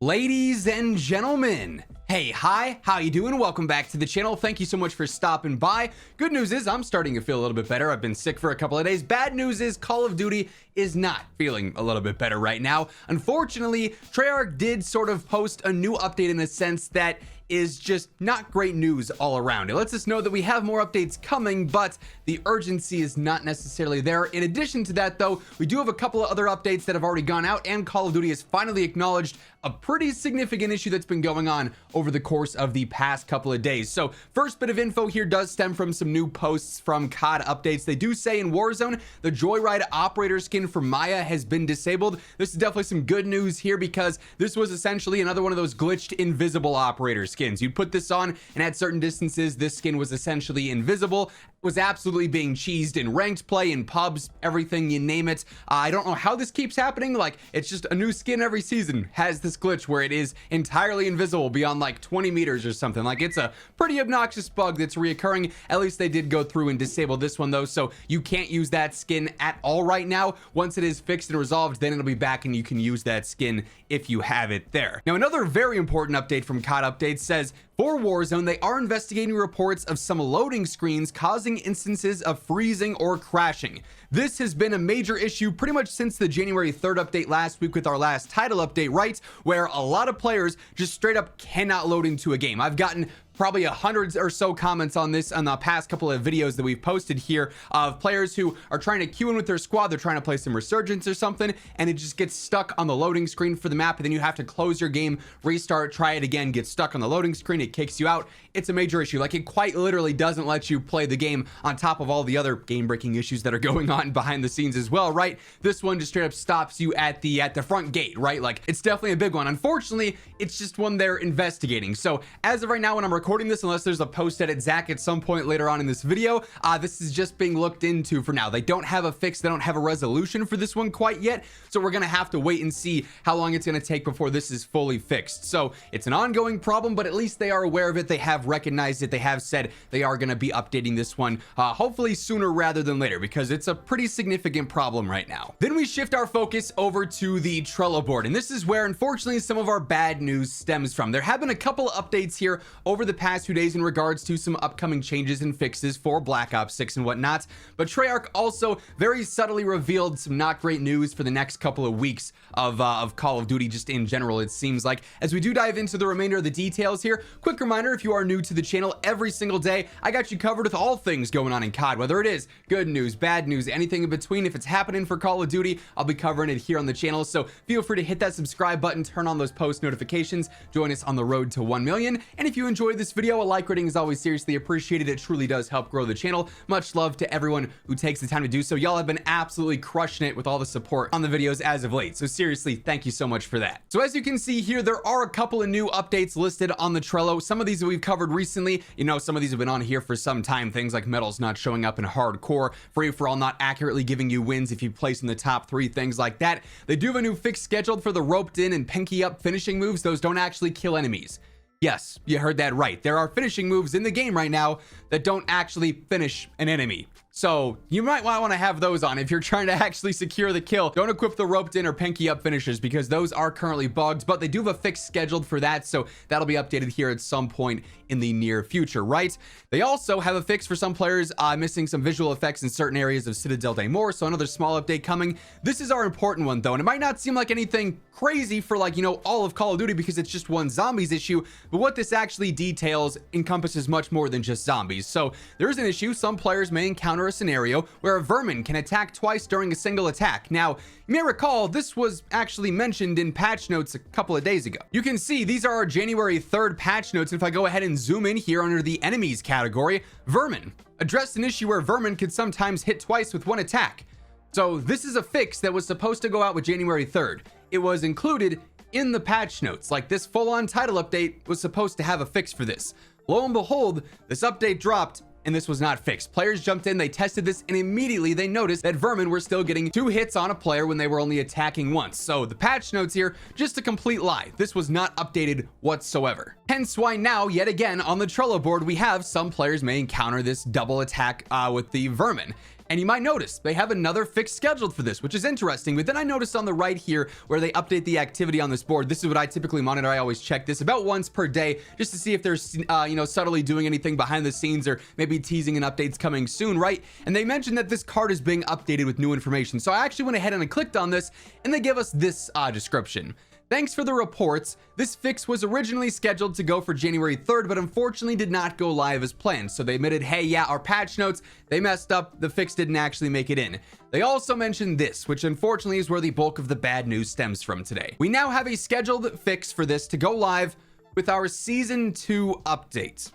Ladies and gentlemen, hey, hi, how you doing? Welcome back to the channel. Thank you so much for stopping by. Good news is I'm starting to feel a little bit better. I've been sick for a couple of days. Bad news is Call of Duty is not feeling a little bit better right now. Unfortunately, Treyarch did sort of post a new update in a sense that is just not great news all around. It lets us know that we have more updates coming, but the urgency is not necessarily there. In addition to that, though, we do have a couple of other updates that have already gone out, and Call of Duty has finally acknowledged a pretty significant issue that's been going on over the course of the past couple of days. So first bit of info here does stem from some new posts from COD updates. They do say in Warzone, the Joyride operator skin for Maya has been disabled. This is definitely some good news here because this was essentially another one of those glitched invisible operator skins. You'd put this on and at certain distances, this skin was essentially invisible, was absolutely being cheesed in ranked play, in pubs, everything, you name it. I don't know how this keeps happening. Like, it's just a new skin every season has this glitch where it is entirely invisible beyond like 20 meters or something. Like, it's a pretty obnoxious bug that's reoccurring. At least they did go through and disable this one though, so you can't use that skin at all right now. Once it is fixed and resolved, then it'll be back and you can use that skin if you have it there. Now, another very important update from COD Updates says, for Warzone, they are investigating reports of some loading screens causing instances of freezing or crashing. This has been a major issue pretty much since the January 3rd update last week with our last title update, right? Where a lot of players just straight up cannot load into a game. I've gotten probably 100 or so comments on this on the past couple of videos that we've posted here of players who are trying to queue in with their squad. They're trying to play some Resurgence or something, and it just gets stuck on the loading screen for the map, and then you have to close your game, restart, try it again, get stuck on the loading screen, it kicks you out. It's a major issue. Like, it quite literally doesn't let you play the game on top of all the other game-breaking issues that are going on behind the scenes as well, right? This one just straight up stops you at the front gate, right? Like, it's definitely a big one. Unfortunately, it's just one they're investigating. So as of right now, when I'm recording this, unless there's a post edit Zach at some point later on in this video, this is just being looked into for now. They don't have a fix, they don't have a resolution for this one quite yet, so we're gonna have to wait and see how long it's gonna take before this is fully fixed. So it's an ongoing problem, but at least they are aware of it. They have recognized it. They have said they are gonna be updating this one hopefully sooner rather than later, because it's a pretty significant problem right now. Then we shift our focus over to the Trello board, and this is where unfortunately some of our bad news stems from. There have been a couple of updates here over the past few days in regards to some upcoming changes and fixes for Black Ops 6 and whatnot, but Treyarch also very subtly revealed some not great news for the next couple of weeks of Call of Duty just in general, it seems like. As we do dive into the remainder of the details here, quick reminder, if you are new to the channel, every single day I got you covered with all things going on in COD, whether it is good news, bad news, anything in between. If it's happening for Call of Duty, I'll be covering it here on the channel, so feel free to hit that subscribe button, turn on those post notifications, join us on the road to 1 million, and if you enjoyed this video, a like rating is always seriously appreciated. It truly does help grow the channel. Much love to everyone who takes the time to do so. Y'all have been absolutely crushing it with all the support on the videos as of late, so seriously, thank you so much for that. So as you can see here, there are a couple of new updates listed on the Trello. Some of these that we've covered recently, you know, some of these have been on here for some time. Things like medals not showing up in hardcore, free-for-all not accurately giving you wins if you place in the top 3, things like that. They do have a new fix scheduled for the roped in and pinky up finishing moves. Those don't actually kill enemies. Yes, you heard that right. There are finishing moves in the game right now that don't actually finish an enemy. So you might want to have those on if you're trying to actually secure the kill. Don't equip the roped in or pinky up finishers because those are currently bugged, but they do have a fix scheduled for that, so that'll be updated here at some point in the near future, right? They also have a fix for some players missing some visual effects in certain areas of Citadel Day More, so another small update coming. This is our important one though, and it might not seem like anything crazy for, like, you know, all of Call of Duty because it's just one zombies issue, but what this actually details encompasses much more than just zombies. So there is an issue. Some players may encounter a scenario where a vermin can attack twice during a single attack. Now, you may recall this was actually mentioned in patch notes a couple of days ago. You can see these are our January 3rd patch notes, and if I go ahead and zoom in here under the enemies category, vermin addressed an issue where vermin could sometimes hit twice with one attack. So this is a fix that was supposed to go out with January 3rd. It was included in the patch notes. Like, this full-on title update was supposed to have a fix for this. Lo and behold, this update dropped and this was not fixed. Players jumped in, they tested this, and immediately they noticed that vermin were still getting 2 hits on a player when they were only attacking once. So the patch notes here, just a complete lie. This was not updated whatsoever. Hence why now, yet again, on the Trello board, we have some players may encounter this double attack with the vermin. And you might notice they have another fix scheduled for this, which is interesting. But then I noticed on the right here where they update the activity on this board. This is what I typically monitor. I always check this about once per day just to see if they're subtly doing anything behind the scenes or maybe teasing an update's coming soon, right? And they mentioned that this card is being updated with new information. So I actually went ahead and I clicked on this, and they give us this description. Thanks for the reports. This fix was originally scheduled to go for January 3rd, but unfortunately did not go live as planned. So they admitted, hey, yeah, our patch notes, they messed up. The fix didn't actually make it in. They also mentioned this, which unfortunately is where the bulk of the bad news stems from today. We now have a scheduled fix for this to go live with our Season 2 update.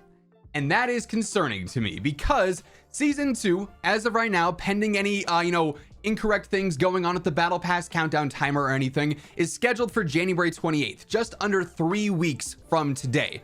And that is concerning to me because Season 2, as of right now, pending any, incorrect things going on at the Battle Pass countdown timer or anything, is scheduled for January 28th, just under 3 weeks from today.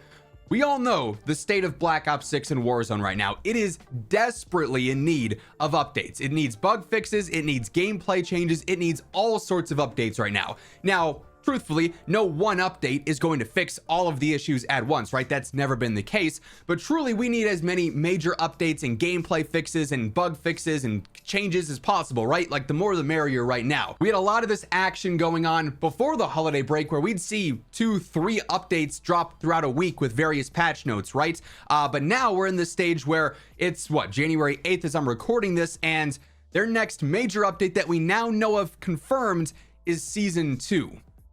We all know the state of Black Ops 6 and Warzone right now. It is desperately in need of updates. It needs bug fixes, it needs gameplay changes, it needs all sorts of updates right now. Now, truthfully, no one update is going to fix all of the issues at once, right? That's never been the case, but truly we need as many major updates and gameplay fixes and bug fixes and changes as possible, right? Like the more the merrier right now. We had a lot of this action going on before the holiday break where we'd see 2-3 updates drop throughout a week with various patch notes, right? But now we're in this stage where it's January 8th as I'm recording this, and their next major update that we now know of confirmed is Season 2.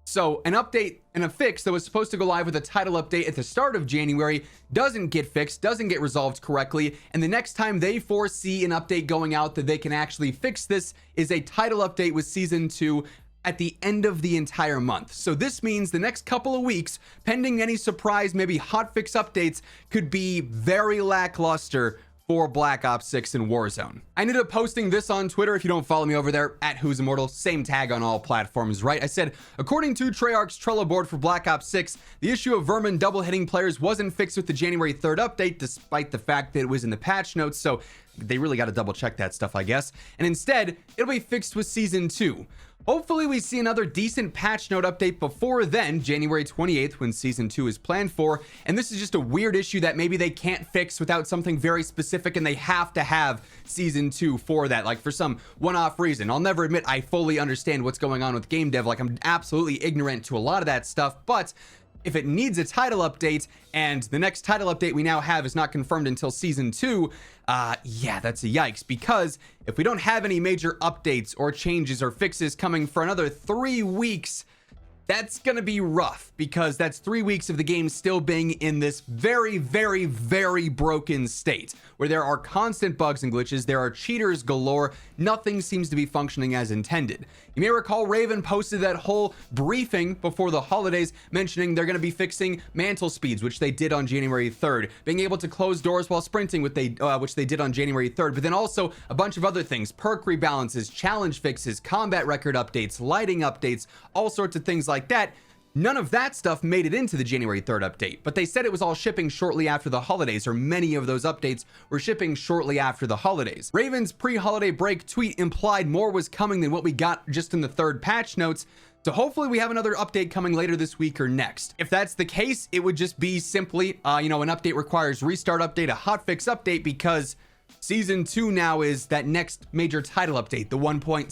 So an update and a fix that was supposed to go live with a title update at the start of January doesn't get fixed, doesn't get resolved correctly, and the next time they foresee an update going out that they can actually fix this is a title update with Season 2 at the end of the entire month. So this means the next couple of weeks, pending any surprise, maybe hotfix updates, could be very lackluster for Black Ops 6 and Warzone. I ended up posting this on Twitter. If you don't follow me over there, at WhosImmortal, same tag on all platforms, right? I said, according to Treyarch's Trello board for Black Ops 6, the issue of Vermin double hitting players wasn't fixed with the January 3rd update, despite the fact that it was in the patch notes, so they really got to double check that stuff, I guess. And instead, it'll be fixed with Season 2. Hopefully we see another decent patch note update before then, January 28th, when Season 2 is planned for. And this is just a weird issue that maybe they can't fix without something very specific, and they have to have Season 2 for that, like for some one-off reason. I'll never admit I fully understand what's going on with game dev. Like, I'm absolutely ignorant to a lot of that stuff, but if it needs a title update and the next title update we now have is not confirmed until Season 2, yeah, that's a yikes, because if we don't have any major updates or changes or fixes coming for another 3 weeks, that's gonna be rough, because that's 3 weeks of the game still being in this very, very, very broken state where there are constant bugs and glitches, there are cheaters galore, nothing seems to be functioning as intended. You may recall Raven posted that whole briefing before the holidays mentioning they're going to be fixing mantle speeds, which they did on January 3rd, being able to close doors while sprinting, which they did on January 3rd, but then also a bunch of other things, perk rebalances, challenge fixes, combat record updates, lighting updates, all sorts of things like that. None of that stuff made it into the January 3rd update, but they said it was all shipping shortly after the holidays, or many of those updates were shipping shortly after the holidays. Raven's pre-holiday break tweet implied more was coming than what we got just in the 3rd patch notes, so hopefully we have another update coming later this week or next. If that's the case, it would just be simply, an update requires restart update, a hotfix update, because Season 2 now is that next major title update, the 1.66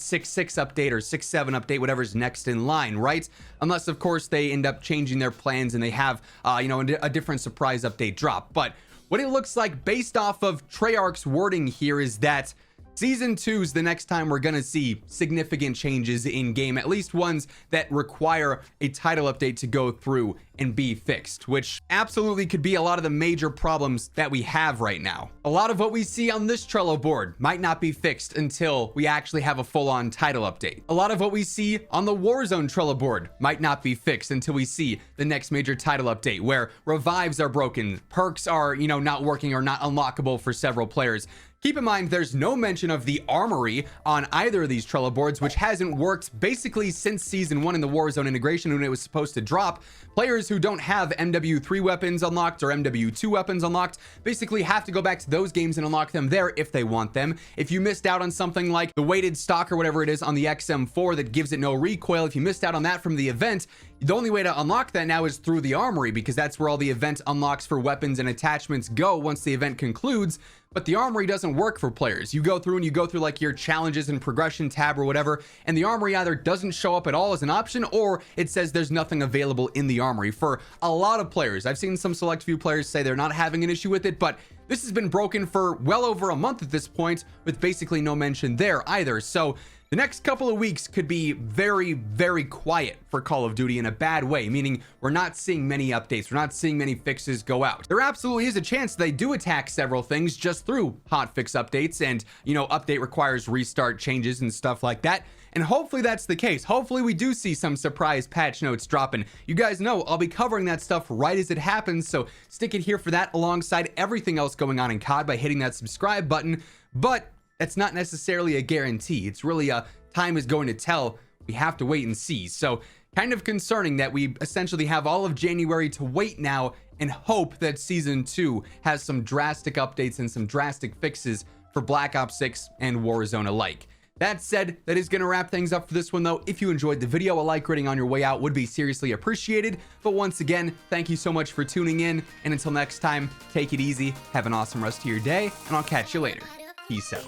update or 6.7 update, whatever's next in line, right? Unless, of course, they end up changing their plans and they have, a different surprise update drop. But what it looks like based off of Treyarch's wording here is that Season 2 is the next time we're gonna see significant changes in game, at least ones that require a title update to go through and be fixed, which absolutely could be a lot of the major problems that we have right now. A lot of what we see on this Trello board might not be fixed until we actually have a full-on title update. A lot of what we see on the Warzone Trello board might not be fixed until we see the next major title update, where revives are broken, perks are, not working or not unlockable for several players. Keep in mind, there's no mention of the armory on either of these Trello boards, which hasn't worked basically since Season 1 in the Warzone integration when it was supposed to drop. Players who don't have MW3 weapons unlocked or MW2 weapons unlocked basically have to go back to those games and unlock them there if they want them. If you missed out on something like the weighted stock or whatever it is on the XM4 that gives it no recoil, if you missed out on that from the event, The only way to unlock that now is through the armory, because that's where all the event unlocks for weapons and attachments go once the event concludes. But the armory doesn't work for players. You go through like your challenges and progression tab or whatever, and the armory either doesn't show up at all as an option, or it says there's nothing available in the armory for a lot of players. I've seen some select few players say they're not having an issue with it, but this has been broken for well over a month at this point, with basically no mention there either. So the next couple of weeks could be very, very quiet for Call of Duty in a bad way, meaning we're not seeing many updates. We're not seeing many fixes go out. There absolutely is a chance they do attack several things just through hotfix updates, and, you know, update requires restart changes and stuff like that. And hopefully that's the case. Hopefully we do see some surprise patch notes dropping. You guys know I'll be covering that stuff right as it happens, so stick it here for that alongside everything else going on in COD by hitting that subscribe button. But that's not necessarily a guarantee. It's really a time is going to tell. We have to wait and see. So kind of concerning that we essentially have all of January to wait now and hope that season 2 has some drastic updates and some drastic fixes for Black Ops 6 and Warzone alike. That said, that is going to wrap things up for this one though. If you enjoyed the video, a like rating on your way out would be seriously appreciated. But once again, thank you so much for tuning in, and until next time, take it easy, have an awesome rest of your day, and I'll catch you later. Peace out.